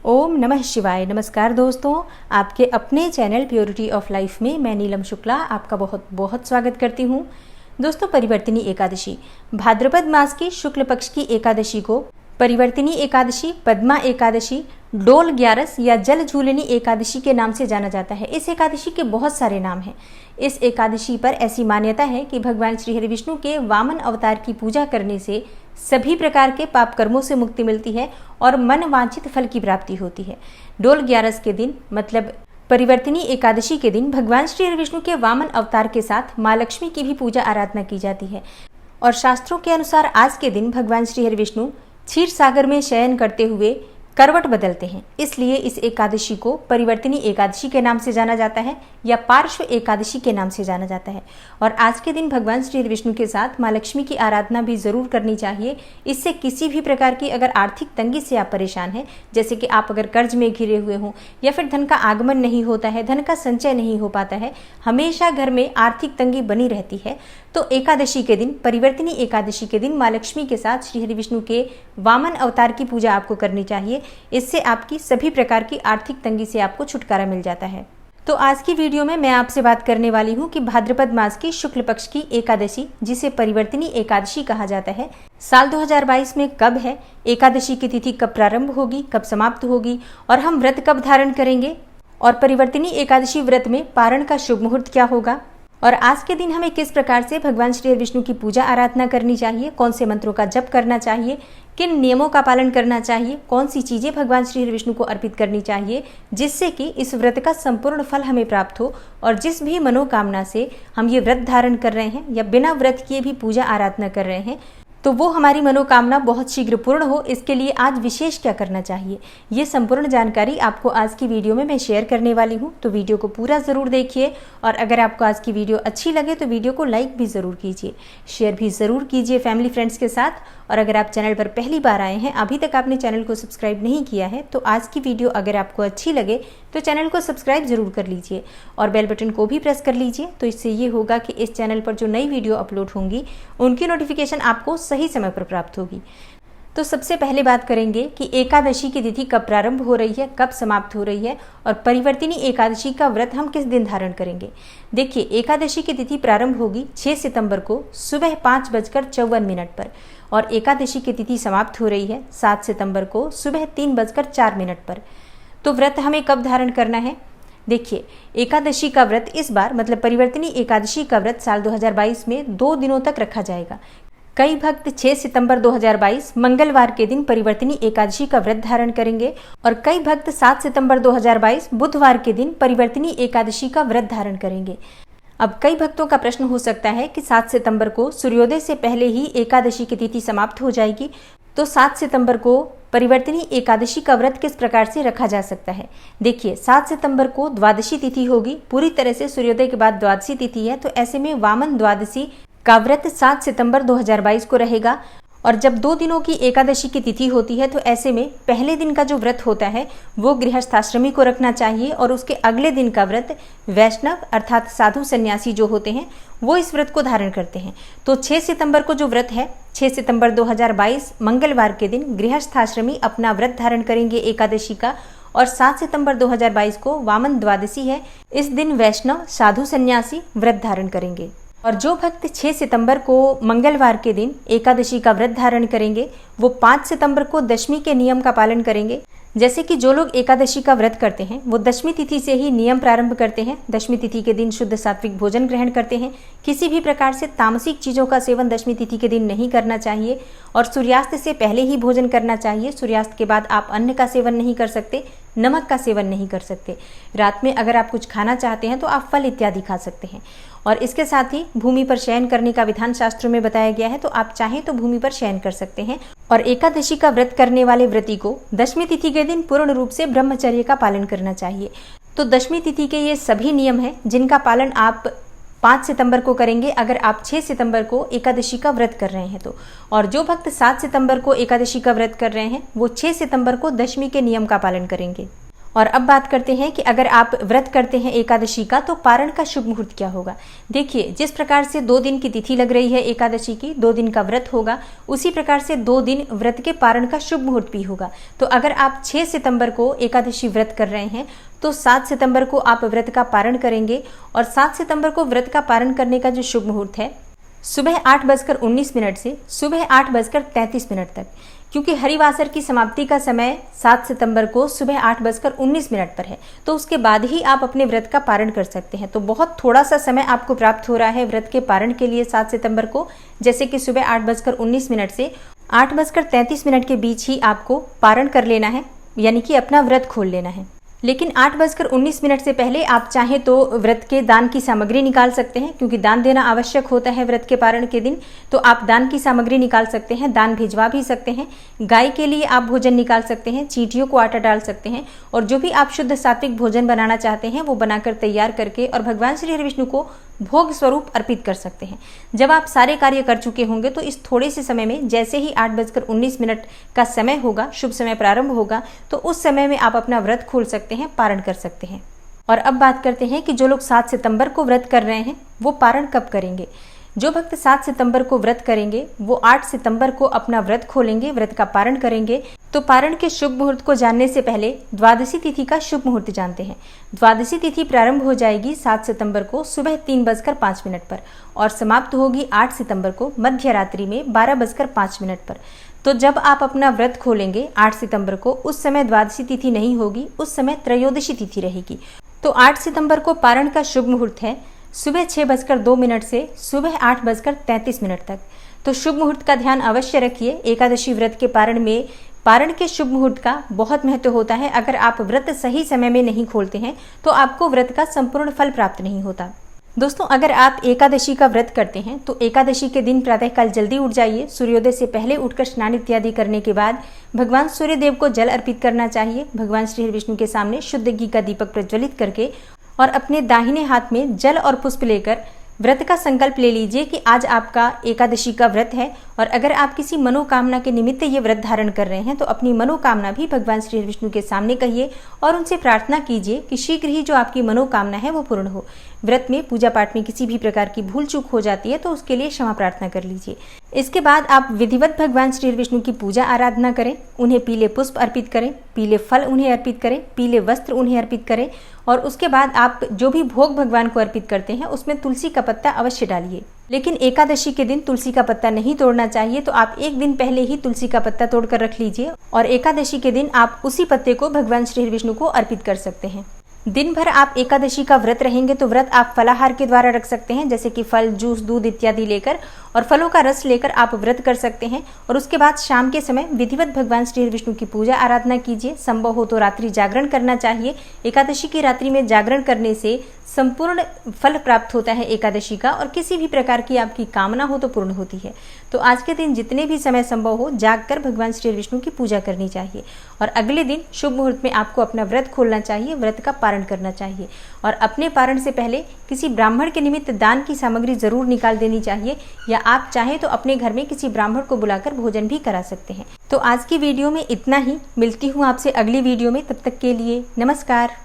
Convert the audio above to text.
ओम नमः शिवाय। नमस्कार दोस्तों, आपके अपने चैनल प्योरिटी ऑफ लाइफ में मैं नीलम शुक्ला आपका बहुत बहुत स्वागत करती हूँ। दोस्तों, परिवर्तिनी एकादशी भाद्रपद मास की शुक्ल पक्ष की एकादशी को परिवर्तिनी एकादशी, पद्मा एकादशी, डोल ग्यारस या जल झूलनी एकादशी के नाम से जाना जाता है। इस एकादशी के बहुत सारे नाम हैं। इस एकादशी पर ऐसी मान्यता है कि भगवान श्री हरि विष्णु के वामन अवतार की पूजा करने से सभी प्रकार के पाप कर्मों से मुक्ति मिलती है और मन वांछित फल की प्राप्ति होती है। डोल ग्यारस के दिन मतलब परिवर्तिनी एकादशी के दिन भगवान श्री हरि विष्णु के वामन अवतार के साथ माँ लक्ष्मी की भी पूजा आराधना की जाती है और शास्त्रों के अनुसार आज के दिन भगवान श्री हरि विष्णु क्षीर सागर में शयन करते हुए करवट बदलते हैं। इसलिए इस एकादशी को परिवर्तिनी एकादशी के नाम से जाना जाता है या पार्श्व एकादशी के नाम से जाना जाता है। और आज के दिन भगवान श्री विष्णु के साथ माँ लक्ष्मी की आराधना भी जरूर करनी चाहिए। इससे किसी भी प्रकार की अगर आर्थिक तंगी से आप परेशान हैं, जैसे कि आप अगर कर्ज में घिरे हुए हों या फिर धन का आगमन नहीं होता है, धन का संचय नहीं हो पाता है, हमेशा घर में आर्थिक तंगी बनी रहती है, तो एकादशी के दिन, परिवर्तिनी एकादशी के दिन माँ लक्ष्मी के साथ श्री हरि विष्णु के वामन अवतार की पूजा आपको करनी चाहिए। इससे आपकी सभी प्रकार की आर्थिक तंगी से आपको छुटकारा मिल जाता है। तो आज की वीडियो में मैं आपसे बात करने वाली हूँ कि भाद्रपद मास की शुक्ल पक्ष की एकादशी, जिसे परिवर्तिनी एकादशी कहा जाता है, साल 2022 में कब है, एकादशी की तिथि कब प्रारंभ होगी, कब समाप्त होगी और हम व्रत कब धारण करेंगे, और परिवर्तिनी एकादशी व्रत में पारण का शुभ मुहूर्त क्या होगा, और आज के दिन हमें किस प्रकार से भगवान श्री विष्णु की पूजा आराधना करनी चाहिए, कौन से मंत्रों का जप करना चाहिए, किन नियमों का पालन करना चाहिए, कौन सी चीजें भगवान श्री विष्णु को अर्पित करनी चाहिए जिससे कि इस व्रत का संपूर्ण फल हमें प्राप्त हो, और जिस भी मनोकामना से हम ये व्रत धारण कर रहे हैं या बिना व्रत किए भी पूजा आराधना कर रहे हैं तो वो हमारी मनोकामना बहुत शीघ्र पूर्ण हो, इसके लिए आज विशेष क्या करना चाहिए, ये संपूर्ण जानकारी आपको आज की वीडियो में मैं शेयर करने वाली हूँ। तो वीडियो को पूरा ज़रूर देखिए और अगर आपको आज की वीडियो अच्छी लगे तो वीडियो को लाइक भी ज़रूर कीजिए, शेयर भी ज़रूर कीजिए फैमिली फ्रेंड्स के साथ। और अगर आप चैनल पर पहली बार आए हैं, अभी तक आपने चैनल को सब्सक्राइब नहीं किया है, तो आज की वीडियो अगर आपको अच्छी लगे तो चैनल को सब्सक्राइब जरूर कर लीजिए और बेल बटन को भी प्रेस कर लीजिए। तो इससे ये होगा कि इस चैनल पर जो नई वीडियो अपलोड होंगी उनकी नोटिफिकेशन आपको सही समय पर प्राप्त होगी। तो सबसे पहले बात करेंगे कि एकादशी की तिथि कब प्रारंभ हो रही है, कब समाप्त हो रही है और परिवर्तिनी एकादशी का व्रत हम किस दिन धारण करेंगे। देखिए, एकादशी की तिथि प्रारंभ होगी 6 सितंबर को सुबह 5:54 पर और एकादशी की तिथि समाप्त हो रही है 7 सितंबर को सुबह 3:04 पर। तो व्रत हमें कब धारण करना है? देखिए, एकादशी का व्रत इस बार मतलब परिवर्तिनी एकादशी का व्रत साल 2022 में 2 दिनों तक रखा जाएगा। कई भक्त 6 सितंबर 2022 मंगलवार के दिन परिवर्तिनी एकादशी का व्रत धारण करेंगे और कई भक्त 7 सितंबर 2022 बुधवार के दिन परिवर्तिनी एकादशी का व्रत धारण करेंगे। अब कई भक्तों का प्रश्न हो सकता है कि 7 सितंबर को सूर्योदय से पहले ही एकादशी की तिथि समाप्त हो जाएगी, तो 7 सितंबर को परिवर्तिनी एकादशी का व्रत किस प्रकार से रखा जा सकता है। देखिए, 7 सितंबर को द्वादशी तिथि होगी, पूरी तरह से सूर्योदय के बाद द्वादशी तिथि है, तो ऐसे में वामन द्वादशी का व्रत 7 सितंबर 2022 को रहेगा। और जब 2 दिनों की एकादशी की तिथि होती है तो ऐसे में पहले दिन का जो व्रत होता है वो गृहस्थाश्रमी को रखना चाहिए और उसके अगले दिन का व्रत वैष्णव अर्थात साधु सन्यासी जो होते हैं वो इस व्रत को धारण करते हैं। तो 6 सितंबर को जो व्रत है, 6 सितंबर 2022 मंगलवार के दिन गृहस्थाश्रमी अपना व्रत धारण करेंगे एकादशी का, और 7 सितंबर 2022 को वामन द्वादशी है, इस दिन वैष्णव साधु सन्यासी व्रत धारण करेंगे। और जो भक्त 6 सितंबर को मंगलवार के दिन एकादशी का व्रत धारण करेंगे वो 5 सितंबर को दशमी के नियम का पालन करेंगे। जैसे कि जो लोग एकादशी का व्रत करते हैं वो दशमी तिथि से ही नियम प्रारंभ करते हैं। दशमी तिथि के दिन शुद्ध सात्विक भोजन ग्रहण करते हैं, किसी भी प्रकार से तामसिक चीज़ों का सेवन दशमी तिथि के दिन नहीं करना चाहिए और सूर्यास्त से पहले ही भोजन करना चाहिए। सूर्यास्त के बाद आप अन्न का सेवन नहीं कर सकते, नमक का सेवन नहीं कर सकते। रात में अगर आप कुछ खाना चाहते हैं तो आप फल इत्यादि खा सकते हैं। और इसके साथ ही भूमि पर शयन करने का विधान शास्त्रों में बताया गया है, तो आप चाहें तो भूमि पर शयन कर सकते हैं। और एकादशी का व्रत करने वाले व्रती को दशमी तिथि के दिन पूर्ण रूप से ब्रह्मचर्य का पालन करना चाहिए। तो दशमी तिथि के ये सभी नियम हैं जिनका पालन आप 5 सितंबर को करेंगे अगर आप 6 सितंबर को एकादशी का व्रत कर रहे हैं तो। और जो भक्त 7 सितंबर को एकादशी का व्रत कर रहे हैं वो 6 सितंबर को दशमी के नियम का पालन करेंगे। और अब बात करते हैं कि अगर आप व्रत करते हैं एकादशी का तो पारण का शुभ मुहूर्त क्या होगा। देखिए, जिस प्रकार से 2 दिन की तिथि लग रही है एकादशी की, 2 दिन का व्रत होगा, उसी प्रकार से 2 दिन व्रत के पारण का शुभ मुहूर्त भी होगा। तो अगर आप 6 सितंबर को एकादशी व्रत कर रहे हैं तो 7 सितंबर को आप व्रत का पारण करेंगे। और 7 सितंबर को व्रत का पारण करने का जो शुभ मुहूर्त है सुबह 8:19 से सुबह 8:33 तक, क्योंकि हरिवासर की समाप्ति का समय 7 सितंबर को सुबह 8:19 पर है, तो उसके बाद ही आप अपने व्रत का पारण कर सकते हैं। तो बहुत थोड़ा सा समय आपको प्राप्त हो रहा है व्रत के पारण के लिए 7 सितंबर को, जैसे कि सुबह 8:19 से 8:33 के बीच ही आपको पारण कर लेना है, यानी कि अपना व्रत खोल लेना है। लेकिन 8:19 से पहले आप चाहें तो व्रत के दान की सामग्री निकाल सकते हैं, क्योंकि दान देना आवश्यक होता है व्रत के पारण के दिन। तो आप दान की सामग्री निकाल सकते हैं, दान भिजवा भी सकते हैं। गाय के लिए आप भोजन निकाल सकते हैं, चींटियों को आटा डाल सकते हैं, और जो भी आप शुद्ध सात्विक भोजन बनाना चाहते हैं वो बनाकर तैयार करके और भगवान श्री हरि विष्णु को भोग स्वरूप अर्पित कर सकते हैं। जब आप सारे कार्य कर चुके होंगे तो इस थोड़े से समय में, जैसे ही 8:19 का समय होगा, शुभ समय प्रारंभ होगा, तो उस समय में आप अपना व्रत खोल सकते हैं, पारण कर सकते हैं। और अब बात करते हैं कि जो लोग 7 सितंबर को व्रत कर रहे हैं वो पारण कब करेंगे। जो भक्त 7 सितंबर को व्रत करेंगे वो 8 सितंबर को अपना व्रत खोलेंगे, व्रत का पारण करेंगे। तो पारण के शुभ मुहूर्त को जानने से पहले द्वादशी तिथि का शुभ मुहूर्त जानते हैं। द्वादशी तिथि प्रारंभ हो जाएगी 7 सितंबर को सुबह 3:05 पर और समाप्त होगी 8 सितंबर को मध्य रात्रि में 12:05 पर। तो जब आप अपना व्रत खोलेंगे 8 सितंबर को, उस समय द्वादशी तिथि नहीं होगी, उस समय त्रयोदशी तिथि रहेगी। तो 8 सितंबर को पारण का शुभ मुहूर्त है सुबह 6:02 से सुबह 8:33 तक। तो शुभ मुहूर्त का ध्यान अवश्य रखिए। एकादशी व्रत के पारण में पारण के शुभ मुहूर्त का बहुत महत्व होता है। अगर आप व्रत सही समय में नहीं खोलते हैं तो आपको व्रत का संपूर्ण फल प्राप्त नहीं होता। दोस्तों, अगर आप एकादशी का व्रत करते हैं तो एकादशी के दिन प्रातःकाल जल्दी उठ जाइए। सूर्योदय से पहले उठकर स्नान इत्यादि करने के बाद भगवान सूर्यदेव को जल अर्पित करना चाहिए। भगवान श्री विष्णु के सामने शुद्ध घी का दीपक प्रज्वलित करके और अपने दाहिने हाथ में जल और पुष्प लेकर व्रत का संकल्प ले लीजिए कि आज आपका एकादशी का व्रत है। और अगर आप किसी मनोकामना के निमित्त ये व्रत धारण कर रहे हैं तो अपनी मनोकामना भी भगवान श्री विष्णु के सामने कहिए और उनसे प्रार्थना कीजिए कि शीघ्र ही जो आपकी मनोकामना है वो पूर्ण हो। व्रत में पूजा पाठ में किसी भी प्रकार की भूल चूक हो जाती है तो उसके लिए क्षमा प्रार्थना कर लीजिए। इसके बाद आप विधिवत भगवान श्री विष्णु की पूजा आराधना करें, उन्हें पीले पुष्प अर्पित करें, पीले फल उन्हें अर्पित करें, पीले वस्त्र उन्हें अर्पित करें। और उसके बाद आप जो भी भोग भगवान को अर्पित करते हैं उसमें तुलसी का पत्ता अवश्य डालिए। लेकिन एकादशी के दिन तुलसी का पत्ता नहीं तोड़ना चाहिए, तो आप एक दिन पहले ही तुलसी का पत्ता तोड़कर रख लीजिए और एकादशी के दिन आप उसी पत्ते को भगवान श्री विष्णु को अर्पित कर सकते हैं। दिन भर आप एकादशी का व्रत रहेंगे तो व्रत आप फलाहार के द्वारा रख सकते हैं, जैसे कि फल, जूस, दूध इत्यादि लेकर और फलों का रस लेकर आप व्रत कर सकते हैं। और उसके बाद शाम के समय विधिवत भगवान श्री विष्णु की पूजा आराधना कीजिए। संभव हो तो रात्रि जागरण करना चाहिए। एकादशी की रात्रि में जागरण करने से संपूर्ण फल प्राप्त होता है एकादशी का, और किसी भी प्रकार की आपकी कामना हो तो पूर्ण होती है। तो आज के दिन जितने भी समय संभव हो जागकर भगवान श्री विष्णु की पूजा करनी चाहिए और अगले दिन शुभ मुहूर्त में आपको अपना व्रत खोलना चाहिए, व्रत का पारण करना चाहिए। और अपने पारण से पहले किसी ब्राह्मण के निमित्त दान की सामग्री जरूर निकाल देनी चाहिए, या आप चाहें तो अपने घर में किसी ब्राह्मण को बुलाकर भोजन भी करा सकते हैं। तो आज की वीडियो में इतना ही। मिलती हूँ आपसे अगली वीडियो में, तब तक के लिए नमस्कार।